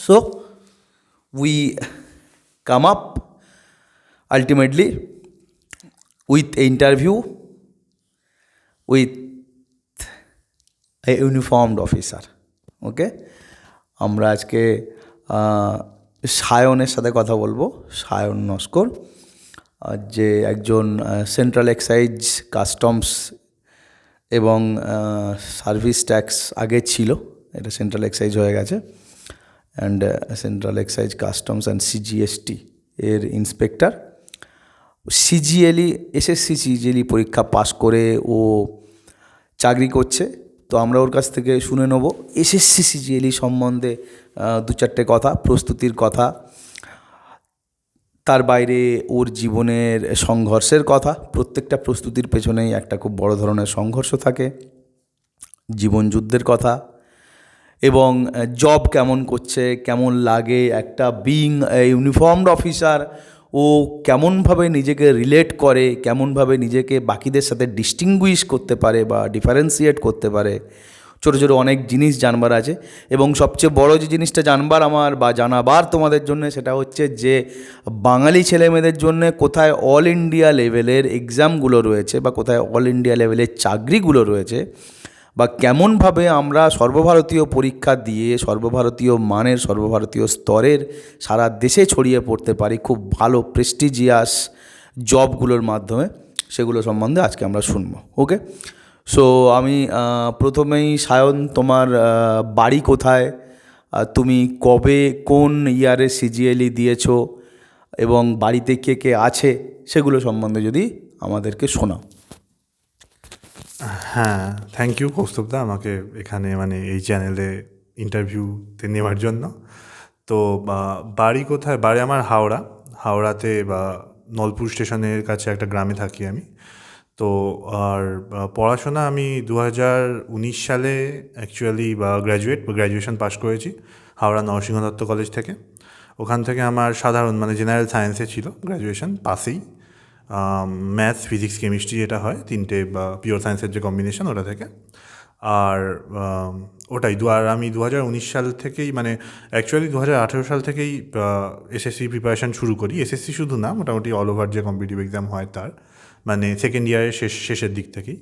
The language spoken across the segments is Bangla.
So we come up ultimately with an interview with a uniformed officer. ওকে, আমরা আজকে সায়নের সাথে কথা বলবো। সায়ন নস্কর, যে একজন সেন্ট্রাল এক্সাইজ, কাস্টমস এবং সার্ভিস ট্যাক্স আগে ছিল, এটা সেন্ট্রাল এক্সাইজ হয়ে গেছে, and central excise customs and CGST এর ইন্সপেক্টর। এসএসসি সিজিএলই পরীক্ষা পাস করে ও চাকরি করছে। তো আমরা ওর কাছ থেকে শুনে নেব এসএসসি সিজিএলই সম্বন্ধে দু চারটে কথা, প্রস্তুতির কথা, তার বাইরে ওর জীবনের সংঘর্ষের কথা। প্রত্যেকটা প্রস্তুতির পেছনেই একটা খুব বড় ধরনের সংঘর্ষ থাকে, জীবন যুদ্ধের কথা, এবং জব কেমন করছে, কেমন লাগে একটা বিইং ইউনিফর্মড অফিসার, ও কেমনভাবে নিজেকে রিলেট করে, কেমনভাবে নিজেকে বাকিদের সাথে ডিস্টিংগুইশ করতে পারে বা ডিফারেন্সিয়েট করতে পারে। ছোটো ছোটো অনেক জিনিস জানবার আছে, এবং সবচেয়ে বড় যে জিনিসটা জানবার আমার বা জানাবার তোমাদের জন্য, সেটা হচ্ছে যে বাঙালি ছেলেমেয়েদের জন্য কোথায় অল ইন্ডিয়া লেভেলের এক্সামগুলো রয়েছে বা কোথায় অল ইন্ডিয়া লেভেলের চাকরিগুলো রয়েছে, বা কেমনভাবে আমরা সর্বভারতীয় পরীক্ষা দিয়ে সর্বভারতীয় মানের, সর্বভারতীয় স্তরের সারা দেশে ছড়িয়ে পড়তে পারি খুব ভালো প্রেস্টিজিয়াস জবগুলোর মাধ্যমে, সেগুলো সম্বন্ধে আজকে আমরা শুনবো। ওকে, সো আমি প্রথমেই, সায়ন, তোমার বাড়ি কোথায়, তুমি কবে কোন ইয়ারে সিজিএলই দিয়েছো, এবং বাড়িতে কে কে আছে, সেগুলো সম্বন্ধে যদি আমাদেরকে শোনাও। হ্যাঁ, থ্যাংক ইউ কৌস্তবদা আমাকে এখানে এই চ্যানেলে ইন্টারভিউতে নেওয়ার জন্য। তো বাড়ি কোথায়? বাড়ি আমার হাওড়াতে বা নলপুর স্টেশনের কাছে একটা গ্রামে থাকি আমি। তো আর পড়াশোনা আমি 2019 সালে অ্যাকচুয়ালি গ্র্যাজুয়েশন পাশ করেছি হাওড়া নরসিংহ দত্ত কলেজ থেকে। ওখান থেকে আমার সাধারণ জেনারেল সায়েন্সে ছিল গ্র্যাজুয়েশন, পাসেই। ম্যাথস, ফিজিক্স, কেমিস্ট্রি যেটা হয় তিনটে, বা পিওর সায়েন্সের যে কম্বিনেশন, ওটা থেকে। আর ওটাই আর আমি 2019 সাল থেকেই অ্যাকচুয়ালি 2018 সাল থেকেই এসএসসি প্রিপারেশান শুরু করি। এসএসসি শুধু না, মোটামুটি অল ওভার যে কম্পিটিটিভ এক্সাম হয় তার, সেকেন্ড ইয়ারের শেষের দিক থেকেই।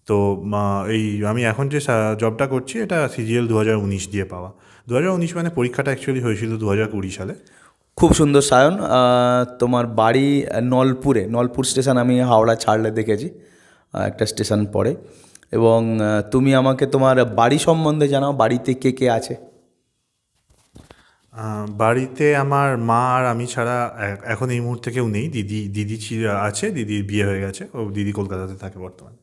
তো আমি এখন যে জবটা করছি এটা সিজিএল 2019 দিয়ে পাওয়া। 2019 পরীক্ষাটা অ্যাকচুয়ালি হয়েছিল 2020 সালে। খুব সুন্দর সায়ন, তোমার বাড়ি নলপুর স্টেশন আমি হাওড়া ছাড়লে দেখেছি, একটা স্টেশন পড়ে। এবং তুমি আমাকে তোমার বাড়ি সম্বন্ধে জানাও, বাড়িতে কে কে আছে? বাড়িতে আমার মা আর আমি ছাড়া এখন এই মুহূর্তে কেউ নেই। দিদি আছে, দিদির বিয়ে হয়ে গেছে, ও দিদি কলকাতাতে থাকে বর্তমানে।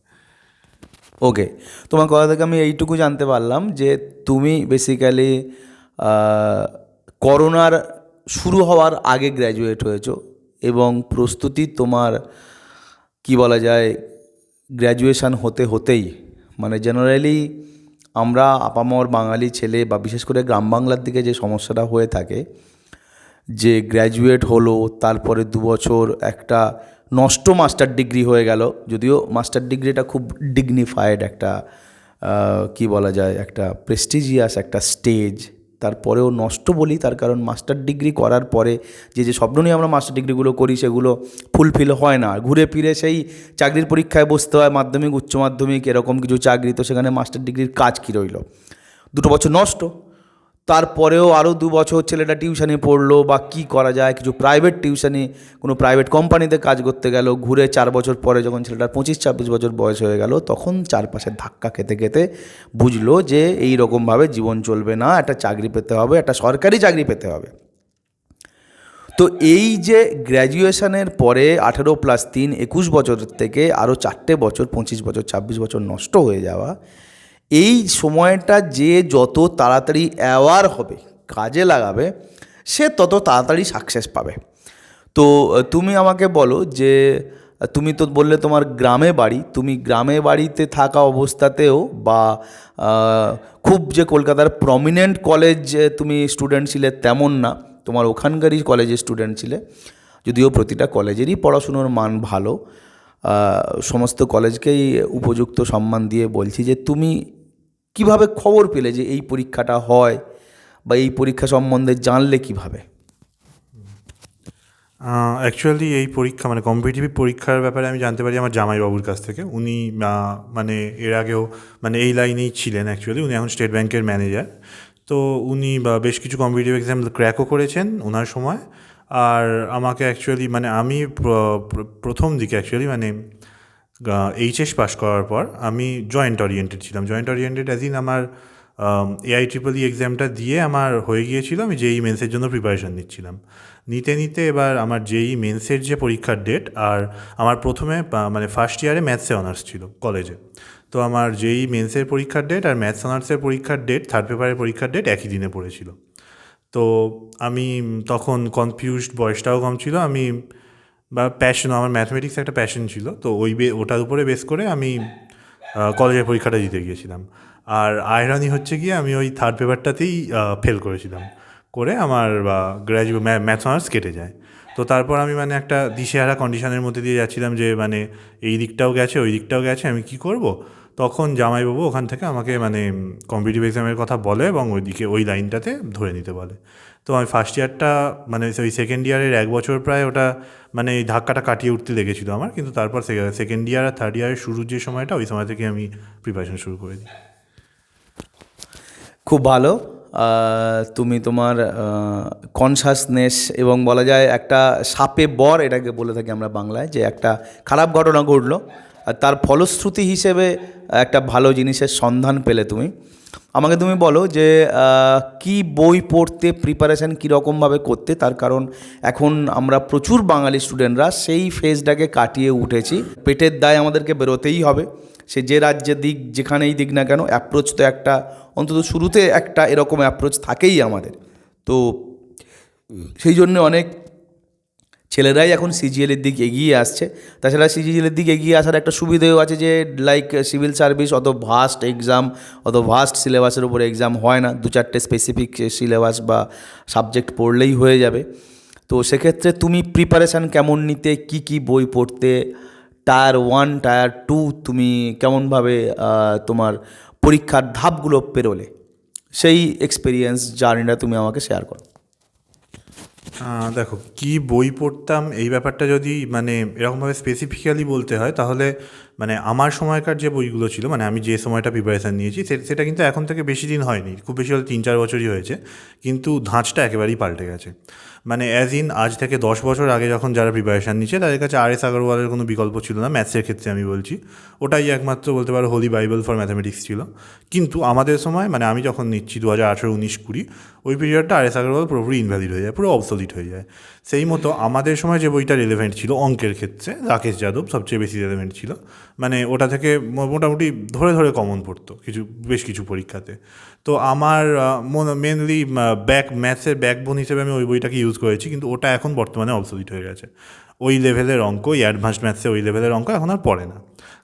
ওকে, তোমার কথা থেকে আমি এইটুকু জানতে পারলাম যে তুমি বেসিক্যালি করোনার শুরু হওয়ার আগে গ্র্যাজুয়েট হয়েছো, এবং প্রস্তুতি তোমার কি বলা যায়, গ্র্যাজুয়েশান হতে হতেই, জেনারেলি আমরা আপামর বাঙালি ছেলে বা বিশেষ করে গ্রাম বাংলার দিকে যে সমস্যাটা হয়ে থাকে, যে গ্র্যাজুয়েট হলো, তারপরে 2 বছর একটা নষ্ট মাস্টার ডিগ্রি হয়ে গেল। যদিও মাস্টার ডিগ্রিটা খুব ডিগনিফাইড একটা কি বলা যায়, একটা প্রেস্টিজিয়াস একটা স্টেজ, তারপরেও নষ্ট বলি তার কারণ মাস্টার ডিগ্রি করার পরে যে স্বপ্ন নিয়ে আমরা মাস্টার ডিগ্রিগুলো করি সেগুলো ফুলফিল হয় না। ঘুরে ফিরে সেই চাকরির পরীক্ষায় বসতে হয়, মাধ্যমিক, উচ্চ মাধ্যমিক, এরকম কিছু চাকরি। তো সেখানে মাস্টার ডিগ্রির কাজ কী রইল? 2 বছর নষ্ট। তারপরেও আরও 2 বছর ছেলেটা টিউশানি পড়লো, বা কী করা যায়, কিছু প্রাইভেট টিউশানি, কোনো প্রাইভেট কোম্পানিতে কাজ করতে গেল। ঘুরে 4 বছর পরে যখন ছেলেটার 25-26 বছর বয়স হয়ে গেল, তখন চারপাশে ধাক্কা খেতে খেতে বুঝলো যে এই রকমভাবে জীবন চলবে না, একটা চাকরি পেতে হবে, একটা সরকারি চাকরি পেতে হবে। তো এই যে গ্র্যাজুয়েশনের পরে 18+3 21 বছর থেকে আরও 4টে বছর, 25 বছর, 26 বছর নষ্ট হয়ে যাওয়া, এই সময়টা যে যত তাড়াতাড়ি অ্যাওয়ার হবে, কাজে লাগাবে, সে তত তাড়াতাড়ি সাকসেস পাবে। তো তুমি আমাকে বলো যে তুমি তো বললে তোমার গ্রামে বাড়ি, তুমি গ্রামে বাড়িতে থাকা অবস্থাতেও বা খুব যে কলকাতার প্রমিনেন্ট কলেজ তুমি স্টুডেন্ট ছিলে তেমন না, তোমার ওখানকারই কলেজের স্টুডেন্ট ছিলে। যদিও প্রতিটা কলেজেরই পড়াশুনোর মান ভালো, সমস্ত কলেজকেই উপযুক্ত সম্মান দিয়ে বলছি যে তুমি কিভাবে খবর পেলে যে এই পরীক্ষাটা হয়, বা এই পরীক্ষা সম্বন্ধে জানলে কিভাবে? অ্যাকচুয়ালি এই পরীক্ষা মানে কম্পিটিটিভ পরীক্ষার ব্যাপারে আমি জানতে পারি আমার জামাইবাবুর কাছ থেকে। উনি মানে এর আগেও মানে এই লাইনেই ছিলেন অ্যাকচুয়ালি। উনি এখন স্টেট ব্যাংকের ম্যানেজার। তো উনি বেশ কিছু কম্পিটিটিভ এক্সাম ক্র্যাকও করেছেন ওনার সময়। আর আমাকে অ্যাকচুয়ালি মানে আমি প্রথম দিকে অ্যাকচুয়ালি মানে এইচএস পাস করার পর আমি জয়েন্ট ওরিয়েন্টেড ছিলাম। জয়েন্ট ওরিয়েন্টেড অ্যাজ ইন আমার এআইট্রিপল এক্সামটা দিয়ে আমার হয়ে গিয়েছিল, আমি জেই মেন্সের জন্য প্রিপারেশান নিচ্ছিলাম। নিতে নিতে এবার আমার জেই মেন্সের যে পরীক্ষার ডেট, আর আমার প্রথমে মানে ফার্স্ট ইয়ারে ম্যাথসে অনার্স ছিল কলেজে। তো আমার জেই মেন্সের পরীক্ষার ডেট আর ম্যাথস অনার্সের পরীক্ষার ডেট, থার্ড পেপারের পরীক্ষার ডেট একই দিনে পড়েছিল। তো আমি তখন কনফিউজড, বয়সটাও কম ছিল, আমি প্যাশন, আমার ম্যাথমেটিক্স একটা প্যাশন ছিল, তো ওটার উপরে বেস করে আমি কলেজের পরীক্ষাটা দিতে গিয়েছিলাম। আর আয়রানি হচ্ছে গিয়ে আমি ওই থার্ড পেপারটাতেই ফেল করেছিলাম, করে আমার গ্র্যাজুয়েট ম্যাথস অনার্স কেটে যায়। তো তারপর আমি মানে একটা দিশেহারা কন্ডিশনের মধ্যে দিয়ে যাচ্ছিলাম যে মানে এই দিকটাও গেছে ওই দিকটাও গেছে, আমি কী করব। তখন জামাইবাবু ওখান থেকে আমাকে মানে কম্পিটিটিভ এক্সামের কথা বলে এবং ওইদিকে ওই লাইনটাতে ধরে নিতে বলে। তো আমি ফার্স্ট ইয়ারটা মানে ওই সেকেন্ড ইয়ারের 1 বছর প্রায় ওটা মানে এই ধাক্কাটা কাটিয়ে উঠতে লেগেছিলো আমার, কিন্তু তারপর সেকেন্ড ইয়ার আর থার্ড ইয়ারের শুরুর যে সময়টা, ওই সময় থেকে আমি প্রিপারেশন শুরু করে দিই। খুব ভালো। তুমি তোমার কনসাসনেস এবং বলা যায় একটা সাপে বর, এটাকে বলে থাকি আমরা বাংলায়, যে একটা খারাপ ঘটনা ঘটলো আর তার ফলশ্রুতি হিসেবে একটা ভালো জিনিসের সন্ধান পেলে তুমি। আমাকে তুমি বলো যে কি বই পড়তে প্রিপারেশান কীরকমভাবে করতে, তার কারণ এখন আমরা প্রচুর বাঙালি স্টুডেন্টরা সেই ফেজটাকে কাটিয়ে উঠেছি। পেটের দায় আমাদেরকে বেরোতেই হবে, সে যে রাজ্যের দিক যেখানেই দিক না কেন, অ্যাপ্রোচ তো একটা, অন্তত শুরুতে একটা এরকম অ্যাপ্রোচ থাকেই আমাদের। তো সেই জন্য অনেক ছেলেরাই এখন সিজিএলের দিক এগিয়ে আসছে। তাছাড়া সিজিএলের দিক এগিয়ে আসার একটা সুবিধেও আছে যে লাইক সিভিল সার্ভিস অত ভাস্ট এক্সাম, অত ভাস্ট সিলেবাসের উপরে এক্সাম হয় না, 2-4টে স্পেসিফিক সিলেবাস বা সাবজেক্ট পড়লেই হয়ে যাবে। তো সেক্ষেত্রে তুমি প্রিপারেশান কেমন নিতে, কি কি বই পড়তে, টায়ার 1 টায়ার 2 তুমি কেমনভাবে তোমার পরীক্ষার ধাপগুলো পেরোলে, সেই এক্সপিরিয়েন্স জার্নিটা তুমি আমাকে শেয়ার করো। দেখো, কি বই পড়তাম এই ব্যাপারটা যদি মানে এরকমভাবে স্পেসিফিক্যালি বলতে হয়, তাহলে মানে আমার সময়কার যে বইগুলো ছিল, মানে আমি যে সময়টা প্রিপারেশান নিয়েছি সেটা কিন্তু এখন থেকে বেশি দিন হয়নি, খুব বেশি হলে 3-4 বছরই হয়েছে, কিন্তু ধাঁচটা একেবারেই পাল্টে গেছে। মানে অ্যাজ ইন আজ থেকে 10 বছর আগে যখন যারা প্রিপারেশান নিচ্ছে তাদের কাছে আর.এস. আগরওয়ালের কোনো বিকল্প ছিল না, ম্যাথসের ক্ষেত্রে আমি বলছি। ওটাই একমাত্র বলতে পারো হোলি বাইবেল ফর ম্যাথামেটিক্স ছিল। কিন্তু আমাদের সময় মানে আমি যখন নিচ্ছি 2018, 19, 20, ওই পিরিয়ডটা আর.এস. আগরওয়াল পুরোপুরি ইনভ্যালিড হয়ে যায়, পুরো অবসলিট হয়ে যায়। সেই মতো আমাদের সময় যে বইটা রেলেভেন্ট ছিল অঙ্কের ক্ষেত্রে, রাকেশ যাদব সবচেয়ে বেশি রেলেভেন্ট ছিল। মানে ওটা থেকে মোটামুটি ধরে ধরে কমন পড়তো বেশ কিছু পরীক্ষাতে। তো আমার মেনলি ম্যাথসের ব্যাকবোন হিসেবে আমি ওই বইটাকে ইউজ করেছি, কিন্তু ওটা এখন বর্তমানে অবসলিট হয়ে গেছে। ওই লেভেলের অঙ্ক, এই অ্যাডভান্সড ম্যাথসে ওই লেভেলের অঙ্ক এখন আর পড়ে না,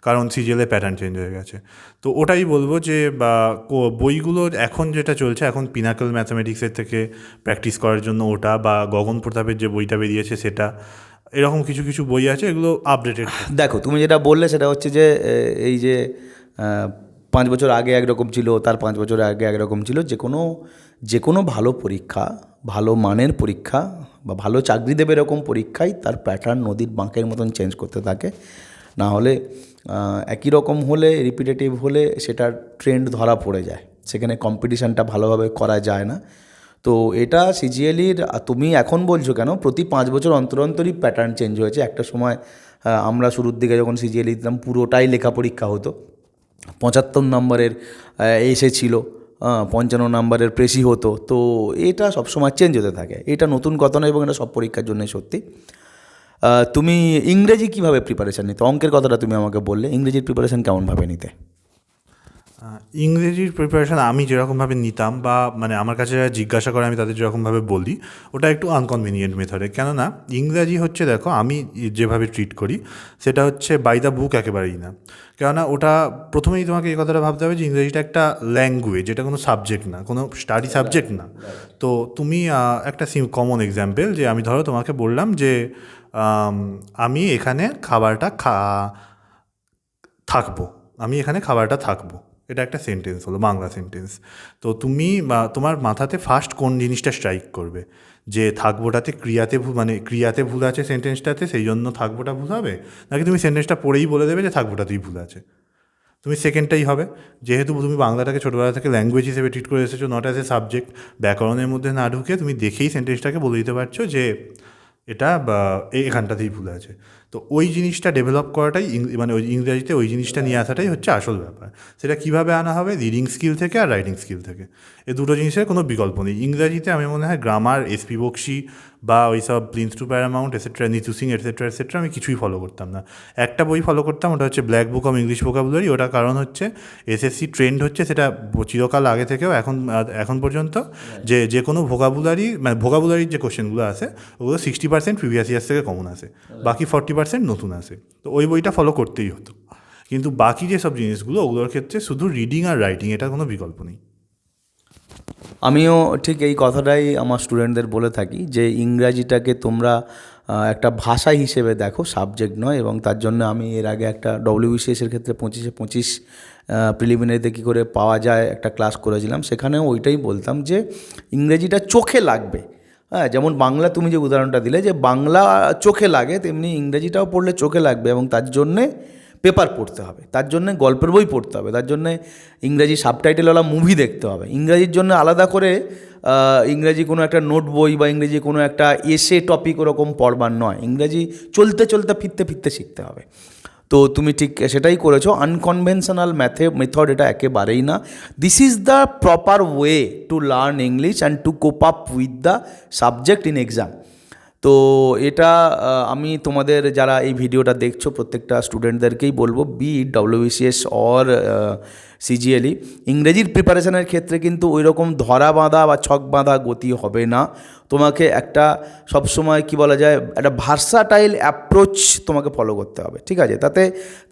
কারণ সিজিএলের প্যাটার্ন চেঞ্জ হয়ে গেছে। তো ওটাই বলবো যে বইগুলো এখন যেটা চলছে, এখন পিনাকল ম্যাথামেটিক্সের থেকে প্র্যাকটিস করার জন্য ওটা, বা গগন প্রতাপের যে বইটা বেরিয়েছে সেটা, এরকম কিছু কিছু বই আছে, এগুলো আপডেটেড। দেখো, তুমি যেটা বললে সেটা হচ্ছে যে এই যে 5 বছর আগে একরকম ছিল, তার 5 বছর আগে একরকম ছিল। যে কোনো ভালো পরীক্ষা, ভালো মানের পরীক্ষা বা ভালো চাকরি দেবে এরকম পরীক্ষায় তার প্যাটার্ন নদীর বাঁকের মতন চেঞ্জ করতে থাকে। না হলে একই রকম হলে, রিপিটেটিভ হলে সেটার ট্রেন্ড ধরা পড়ে যায়, সেখানে কম্পিটিশানটা ভালোভাবে করা যায় না। তো এটা সিজিএলির, তুমি এখন বলছো কেন, প্রতি 5 বছর অন্তর অন্তরই প্যাটার্ন চেঞ্জ হয়েছে। একটা সময় আমরা শুরুর দিকে যখন সিজিএলি দিতাম পুরোটাই লেখা পরীক্ষা হতো, 75 নম্বরের এসেছিল, 55 নম্বরের প্রেসি হতো। তো এটা সবসময় চেঞ্জ হতে থাকে, এটা নতুন কথা নয় এবং এটা সব পরীক্ষার জন্যই সত্যি। তুমি ইংরেজি কীভাবে প্রিপারেশান নিতে, অঙ্কের কথাটা তুমি আমাকে বললে, ইংরেজির প্রিপারেশান কেমনভাবে নিতে? ইংরেজির প্রিপারেশান আমি যেরকমভাবে নিতাম, বা মানে আমার কাছে যারা জিজ্ঞাসা করে আমি তাদের যেরকমভাবে বলি, ওটা একটু আনকনভিনিয়েন্ট মেথডে। কেননা ইংরাজি হচ্ছে, দেখো আমি যেভাবে ট্রিট করি সেটা হচ্ছে বাই দ্য বুক একেবারেই না। কেননা ওটা প্রথমেই তোমাকে এই কথাটা ভাবতে হবে যে ইংরেজিটা একটা ল্যাঙ্গুয়েজ, এটা কোনো সাবজেক্ট না, কোনো স্টাডি সাবজেক্ট না। তো তুমি একটা কমন এক্সাম্পল, যে আমি ধরো তোমাকে বললাম যে আমি এখানে খাবারটা থাকবো, আমি এখানে খাবারটা থাকবো, এটা একটা সেন্টেন্স হলো, বাংলা সেন্টেন্স। তো তুমি তোমার মাথাতে ফার্স্ট কোন জিনিসটা স্ট্রাইক করবে, যে থাকবোটাতে মানে ক্রিয়াতে ভুল আছে সেন্টেন্সটাতে, সেই জন্য থাকবোটা ভুল হবে, নাকি তুমি সেন্টেন্সটা পড়েই বলে দেবে যে থাকবোটাতেই ভুল আছে? তুমি সেকেন্ডটাই হবে, যেহেতু তুমি বাংলাটাকে ছোটোবেলা থেকে ল্যাঙ্গুয়েজ হিসেবে ট্রিট করে এসেছো, নট অ্যাজ এ সাবজেক্ট। ব্যাকরণের মধ্যে না ঢুকে তুমি দেখেই সেন্টেন্সটাকে বলে দিতে পারছো যে এটা বা এখানটাতেই ভুল আছে। তো ওই জিনিসটা ডেভেলপ করাটাই মানে ওই ইংরাজিতে ওই জিনিসটা নিয়ে আসাটাই হচ্ছে আসল ব্যাপার। সেটা কীভাবে আনা হবে? রিডিং স্কিল থেকে আর রাইটিং স্কিল থেকে। এই দুটো জিনিসের কোনো বিকল্প নেই। ইংরাজিতে আমি মনে হয় গ্রামার, এসপি বক্সি বা ওই সব prince to Paramount etcetera, Nitu Singh etcetera etcetera আমি কিছুই ফলো করতাম না। একটা বই ফলো করতাম, ওটা হচ্ছে black book of English vocabulary. ওটা কারণ হচ্ছে এসএসসি ট্রেন্ড হচ্ছে সেটা চিরকাল আগে থেকেও এখন পর্যন্ত, যে কোনো ভোকাবুলারি মানে ভোকাবুলারির যে কোশ্চেনগুলো আসে ওগুলো 60% প্রিভিয়াস ইয়ার্স থেকে কমন আসে, বাকি 40% নতুন আসে। তো ওই বইটা ফলো করতেই হতো। কিন্তু বাকি যেসব জিনিসগুলো ওগুলোর ক্ষেত্রে শুধু রিডিং আর রাইটিং, এটার কোনো বিকল্প নেই। আমিও ঠিক এই কথাটাই আমার স্টুডেন্টদের বলে থাকি যে ইংরাজিটাকে তোমরা একটা ভাষা হিসেবে দেখো, সাবজেক্ট নয়। এবং তার জন্য আমি এর আগে একটা WBCS-এর ক্ষেত্রে 25-25 প্রিলিমিনারিতে কী করে পাওয়া যায় একটা ক্লাস করেছিলাম। সেখানেও ওইটাই বলতাম যে ইংরেজিটা চোখে লাগবে। হ্যাঁ, যেমন বাংলা তুমি যে উদাহরণটা দিলে যে বাংলা চোখে লাগে, তেমনি ইংরেজিটাও পড়লে চোখে লাগবে। এবং তার জন্যে পেপার পড়তে হবে, তার জন্যে গল্পের বই পড়তে হবে, তার জন্যে ইংরাজি সাবটাইটেলওয়ালা মুভি দেখতে হবে। ইংরাজির জন্য আলাদা করে ইংরাজি কোনো একটা নোট বই বা ইংরেজি কোনো একটা এসে টপিক ওরকম পড়বার নয়। ইংরাজি চলতে চলতে ফিরতে ফিরতে শিখতে হবে। তো তুমি ঠিক সেটাই করেছো। আনকনভেনশনাল মেথড এটা একেবারেই না। This is the proper way to learn English and two cope up with the subject in exam. তো এটা আমি তোমাদের যারা এই ভিডিওটা দেখছো প্রত্যেকটা স্টুডেন্টদেরকেই বলবো, be it WBCS or CGLE, ইংরেজির প্রিপারেশনের ক্ষেত্রে কিন্তু ওই রকম ধরা বাঁধা বা ছক বাঁধা গতি হবে না। তোমাকে একটা সবসময় কি বলা যায়, একটা ভার্সাটাইল অ্যাপ্রোচ তোমাকে ফলো করতে হবে, ঠিক আছে?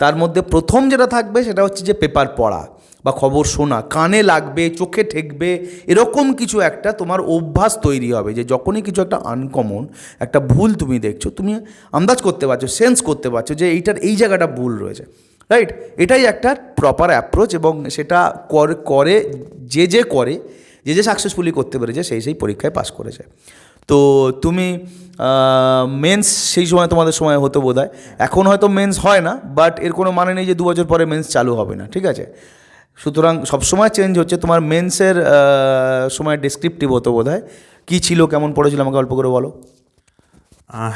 তার মধ্যে প্রথম যেটা থাকবে সেটা হচ্ছে যে পেপার পড়া বা খবর শোনা, কানে লাগবে, চোখে ঠেকবে, এরকম কিছু একটা তোমার অভ্যাস তৈরি হবে যে যখনই কিছু একটা আনকমন, একটা ভুল তুমি দেখছো, তুমি আন্দাজ করতে পারছো, সেন্স করতে পারছো যে এইটার এই জায়গাটা ভুল রয়েছে, রাইট? এটাই একটা প্রপার অ্যাপ্রোচ। এবং সেটা করে যে সাকসেসফুলি করতে পেরেছে সেই পরীক্ষায় পাস করেছে। তো তুমি মেন্স সেই সময় তোমাদের সময় হতো বোধহয়, এখন হয়তো মেন্স হয় না, বাট এর কোনো মানে নেই যে 2 বছর পরে মেন্স চালু হবে না, ঠিক আছে? সুতরাং সবসময় চেঞ্জ হচ্ছে। তোমার মেন্সের সময় ডেসক্রিপটিভ হতো বোধহয়, কী ছিল, কেমন পড়েছিল আমাকে অল্প করে বলো।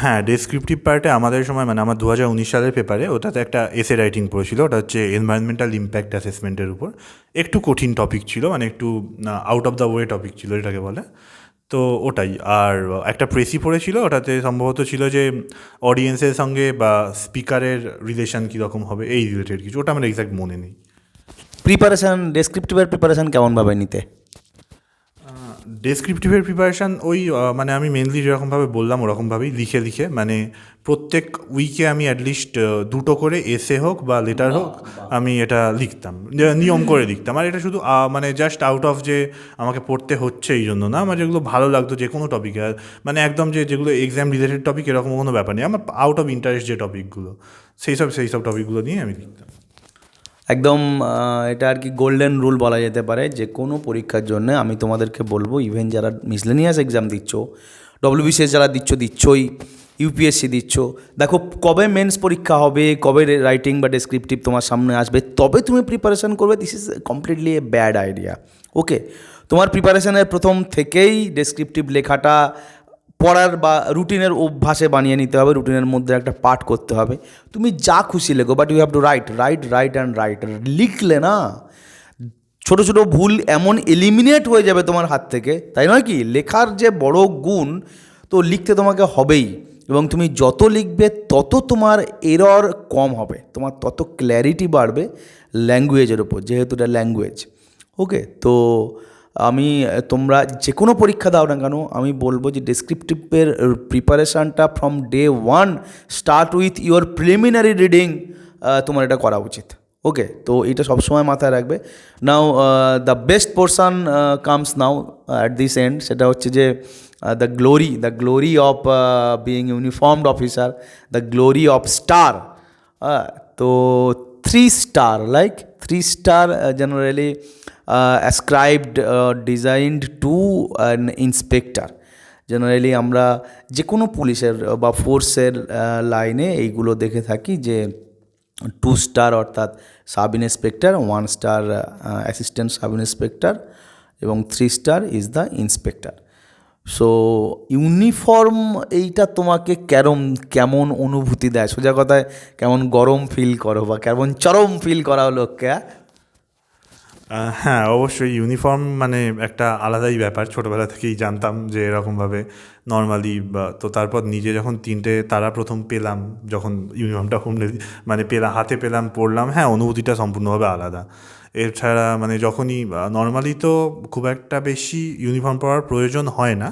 হ্যাঁ, ডেসক্রিপটিভ পার্টে আমাদের সময় মানে আমার 2019 সালের পেপারে ওটাতে একটা এসে রাইটিং পড়েছিল। ওটা হচ্ছে এনভায়রনমেন্টাল ইম্প্যাক্ট অ্যাসেসমেন্টের উপর। একটু কঠিন টপিক ছিল, মানে একটু out of the way topic ছিল এটাকে বলে। তো ওটাই। আর একটা প্রেসি পড়েছিল, ওটাতে সম্ভবত ছিল যে অডিয়েন্সের সঙ্গে বা স্পিকারের রিলেশন কীরকম হবে, এই রিলেটেড কিছু। ওটা আমার এক্স্যাক্ট মনে নেই। ডেসক্রিপটিভের প্রিপারেশান কেমনভাবে নিতে? ডেসক্রিপটিভের প্রিপারেশান ওই মানে আমি মেনলি যেরকমভাবে বললাম ওরকমভাবেই লিখে মানে প্রত্যেক উইকে আমি অ্যাটলিস্ট 2টো করে এসে হোক বা লেটার হোক আমি এটা লিখতাম, নিয়ম করে লিখতাম। আর এটা শুধু মানে জাস্ট আউট অফ যে আমাকে পড়তে হচ্ছে এই জন্য না, আমার যেগুলো ভালো লাগতো যে কোনো টপিকে, মানে একদম যেগুলো এক্সাম রিলেটেড টপিক এরকম কোনো ব্যাপার নেই, আমার আউট অফ ইন্টারেস্ট যে টপিকগুলো সেই সব টপিকগুলো নিয়ে আমি লিখতাম। একদম এটা আর কি গোল্ডেন রুল বলা যেতে পারে যে কোনো পরীক্ষার জন্য। আমি তোমাদেরকে বলবো, ইভেন যারা মিসলেনিয়াস এক্সাম দিচ্ছ, WBCS যারা দিচ্ছই, UPSC দিচ্ছ, দেখো কবে মেন্স পরীক্ষা হবে, কবে রাইটিং বা ডেসক্রিপটিভ তোমার সামনে আসবে, তবে তুমি প্রিপারেশান করবে। This is completely a bad idea. Okay, তোমার প্রিপারেশানের প্রথম থেকেই ডেসক্রিপটিভ লেখাটা পড়ার বা রুটিনের অভ্যাসে বানিয়ে নিতে হবে, রুটিনের মধ্যে একটা পাঠ করতে হবে। তুমি যা খুশি লেখো, but you have to write. লিখলে না ছোটো ছোটো ভুল এমন এলিমিনেট হয়ে যাবে তোমার হাত থেকে, তাই নয় কি? লেখার যে বড় গুণ, তো লিখতে তোমাকে হবেই। এবং তুমি যত লিখবে তত তোমার এরর কম হবে, তোমার তত ক্ল্যারিটি বাড়বে ল্যাঙ্গুয়েজের ওপর, যেহেতু এটা ল্যাঙ্গুয়েজ। ওকে, তো তোমরা যে কোনো পরীক্ষা দাও না কেন, আমি বলবো যে ডেসক্রিপটিভের প্রিপারেশানটা from day 1 start with your preliminary reading, তোমার এটা করা উচিত। ওকে, তো এটা সবসময় মাথায় রাখবে। Now the best portion comes now at this end, সেটা হচ্ছে যে the glory of being uniformed officer, the glory of star. তো 3 star, like 3 star generally ascribed designed to an inspector. Generally আমরা যে কোনো পুলিশের বা ফোর্সের লাইনে এইগুলো দেখে থাকি যে 2 স্টার অর্থাৎ sub inspector, 1 star assistant sub inspector এবং 3 star is the inspector. So uniform এইটা তোমাকে কেমন অনুভূতি দেয়? সোজা কথায় কেমন গরম ফিল করো বা কেমন চরম ফিল করা হলো কে? হ্যাঁ, অবশ্যই ইউনিফর্ম মানে একটা আলাদাই ব্যাপার। ছোটোবেলা থেকেই জানতাম যে এরকমভাবে নর্মালি, তো তারপর নিজে যখন 3টে তারা প্রথম পেলাম, যখন ইউনিফর্মটা মানে হাতে পেলাম, পরলাম, হ্যাঁ অনুভূতিটা সম্পূর্ণভাবে আলাদা। এছাড়া মানে যখনই নর্মালি তো খুব একটা বেশি ইউনিফর্ম পরার প্রয়োজন হয় না,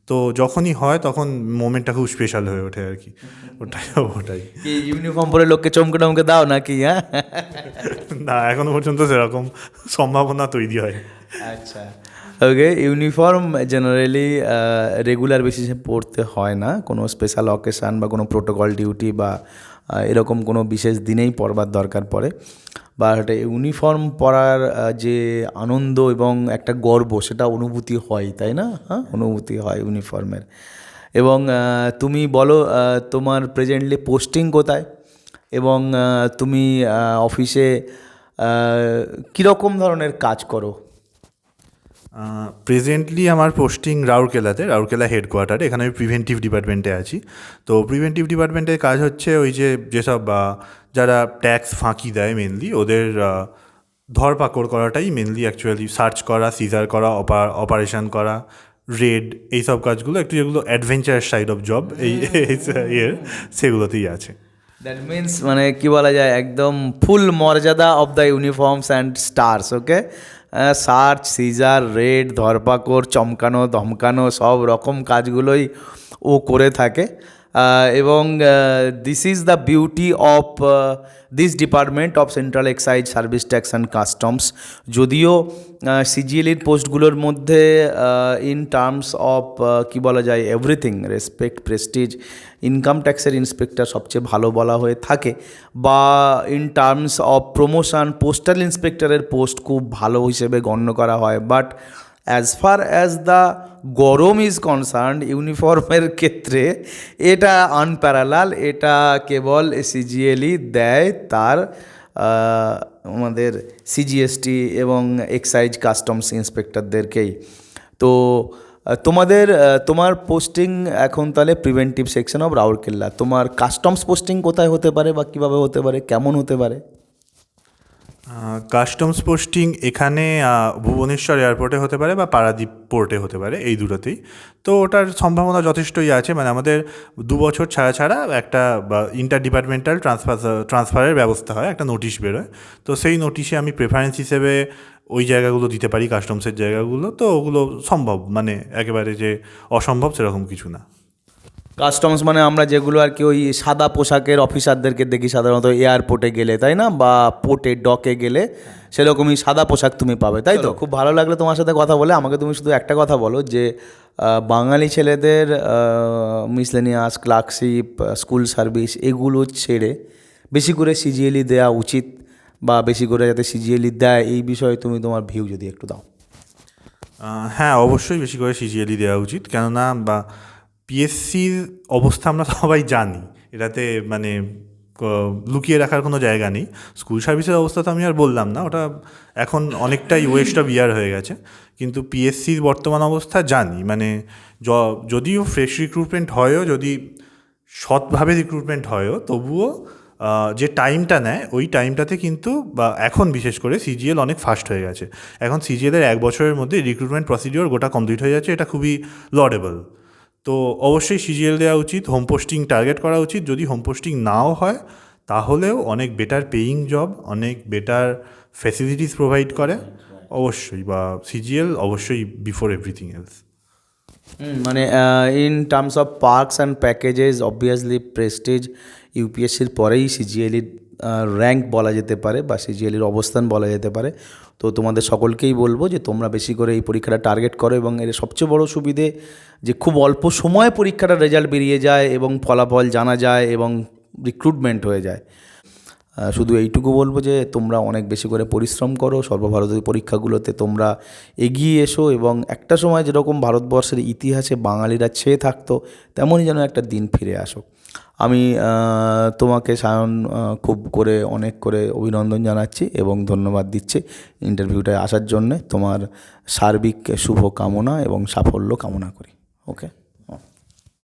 তো যখনই হয় তখন মোমেন্টটা খুব স্পেশাল হয়ে ওঠে আর কি। ওটাই ইউনিফর্ম পরে লোককে চমকে টমকে দাও নাকি? হ্যাঁ, না, এখনো পর্যন্ত সেরকম সম্ভাবনা তৈরি হয়। আচ্ছা, ওকে। ইউনিফর্ম জেনারেলি রেগুলার বেসিসে পড়তে হয় না, কোনো স্পেশাল অকেশান বা কোনো প্রোটোকল ডিউটি বা এরকম কোনো বিশেষ দিনেই পরবার দরকার পড়ে। বাট ইউনিফর্ম পরার যে আনন্দ এবং একটা গর্ব, সেটা অনুভূতি হয়, তাই না? হ্যাঁ, অনুভূতি হয় ইউনিফর্মের। এবং তুমি বলো তোমার প্রেজেন্টলি পোস্টিং কোথায় এবং তুমি অফিসে কীরকম ধরনের কাজ করো? প্রেজেন্টলি আমার পোস্টিং রাউরকেলা হেডকোয়ার্টারে। এখানে আমি প্রিভেন্টিভ ডিপার্টমেন্টে আছি। তো প্রিভেন্টিভ ডিপার্টমেন্টের কাজ হচ্ছে ওই যেসব যারা ট্যাক্স ফাঁকি দেয় মেনলি, ওদের ধরপাকড় করাটাই মেনলি, অ্যাকচুয়ালি সার্চ করা, সিজার করা, অপারেশন করা, রেড, এইসব কাজগুলো একটু যেগুলো অ্যাডভেঞ্চার সাইড অফ জব সেগুলোতেই আছে। দ্যাট মিনস মানে কি বলা যায়, একদম ফুল মর্যাদা of the uniforms and stars. Okay, search, seizure, raid, ধরপাকড়, চমকানো, ধমকানো, সব রকম কাজগুলোই ও করে থাকে। এবং this is the beauty of this department of central excise service tax and customs. যদিও সিজিএলির পোস্টগুলোর মধ্যে ইন টার্মস অফ কী বলা যায়, এভরিথিং, রেসপেক্ট, প্রেস্টিজ, ইনকাম ট্যাক্সের ইন্সপেক্টর সবচেয়ে ভালো বলা হয়ে থাকে, বা in terms of promotion postal ইন্সপেক্টরের পোস্ট খুব ভালো হিসেবে গণ্য করা হয়। But as far as the গরম ইজ কনসার্নড, ইউনিফর্মের ক্ষেত্রে এটা আনপ্যারালাল। এটা কেবল সিজিএলই দেয় তার আমাদের সিজিএসটি এবং এক্সাইজ কাস্টমস ইন্সপেক্টরদেরকেই। তো তোমার পোস্টিং এখন তাহলে প্রিভেন্টিভ সেকশন অফ রাউরকেল্লা। তোমার কাস্টমস পোস্টিং কোথায় হতে পারে বা কীভাবে হতে পারে, কেমন হতে পারে? কাস্টমস পোস্টিং এখানে ভুবনেশ্বর এয়ারপোর্টে হতে পারে বা পারাদ্বীপ পোর্টে হতে পারে, এই দুটোতেই। তো ওটার সম্ভাবনা যথেষ্টই আছে। মানে আমাদের 2 বছর ছাড়া একটা ইন্টার ডিপার্টমেন্টাল ট্রান্সফারের ব্যবস্থা হয়, একটা নোটিশ বেরোয়। তো সেই নোটিশে আমি প্রেফারেন্স হিসেবে ওই জায়গাগুলো দিতে পারি, কাস্টমসের জায়গাগুলো। তো ওগুলো সম্ভব, মানে একেবারে যে অসম্ভব সেরকম কিছু না। কাস্টমস মানে আমরা যেগুলো আর কি ওই সাদা পোশাকের অফিসারদেরকে দেখি সাধারণত এয়ারপোর্টে গেলে, তাই না? বা পোর্টে ডকে গেলে সেরকমই সাদা পোশাক তুমি পাবে, তাই তো? খুব ভালো লাগলো তোমার সাথে কথা বলে। আমাকে তুমি শুধু একটা কথা বলো যে বাঙালি ছেলেদের মিসলেনিয়াস, ক্লার্কশিপ, স্কুল সার্ভিস এগুলো ছেড়ে বেশি করে সিজিএলই দেওয়া উচিত, বা বেশি করে যাতে সিজিএলই দেয়, এই বিষয়ে তুমি তোমার ভিউ যদি একটু দাও। হ্যাঁ, অবশ্যই বেশি করে সিজিএলই দেওয়া উচিত। কেননা পিএসসির অবস্থা আমরা সবাই জানি, এটাতে মানে লুকিয়ে রাখার কোনো জায়গা নেই। স্কুল সার্ভিসের অবস্থা তো আমি আর বললাম না, ওটা এখন অনেকটাই ওয়েস্ট অফ ইয়ার হয়ে গেছে। কিন্তু পিএসসির বর্তমান অবস্থা জানি, মানে যদিও ফ্রেশ রিক্রুটমেন্ট হয়ও, যদি সৎভাবে রিক্রুটমেন্ট হয়ও, তবুও যে টাইমটা নেয় ওই টাইমটাতে কিন্তু এখন বিশেষ করে সিজিএল অনেক ফাস্ট হয়ে গেছে। এখন সিজিএলের 1 বছরের মধ্যে রিক্রুটমেন্ট প্রসিডিওর গোটা কমপ্লিট হয়ে যাচ্ছে, এটা খুবই লডেবল। তো অবশ্যই সিজিএল দেওয়া উচিত, হোম পোস্টিং টার্গেট করা উচিত। যদি হোম পোস্টিং নাও হয় তাহলেও অনেক বেটার পেইং জব, অনেক বেটার ফ্যাসিলিটিস প্রোভাইড করে অবশ্যই, বা সিজিএল অবশ্যই বিফোর এভরিথিং এলস। মানে in terms of perks and packages obviously prestige ইউপিএসসির পরেই সিজিএলির র্যাঙ্ক বলা যেতে পারে বা সিজিএলির অবস্থান বলা যেতে পারে। তো তোমাদের সকলকেই বলবো যে তোমরা বেশি করে এই পরীক্ষাটা টার্গেট করো, এবং এর সবচেয়ে বড় সুবিধে যে খুব অল্প সময়ে পরীক্ষাটার রেজাল্ট বেরিয়ে যায় এবং ফলাফল জানা যায় এবং রিক্রুটমেন্ট হয়ে যায়। শুধু এইটুকু বলবো যে তোমরা অনেক বেশি করে পরিশ্রম করো, সর্বভারতীয় পরীক্ষাগুলোতে তোমরা এগিয়ে এসো, এবং একটা সময় যেরকম ভারতবর্ষের ইতিহাসে বাঙালিরা ছেয়ে থাকতো তেমনই যেন একটা দিন ফিরে আসো। আমি তোমাকে সায়ন খুব করে অনেক করে অভিনন্দন জানাচ্ছি এবং ধন্যবাদ দিচ্ছি ইন্টারভিউটায় আসার জন্যে। তোমার সার্বিক শুভ কামনা এবং সাফল্য কামনা করি। ওকে।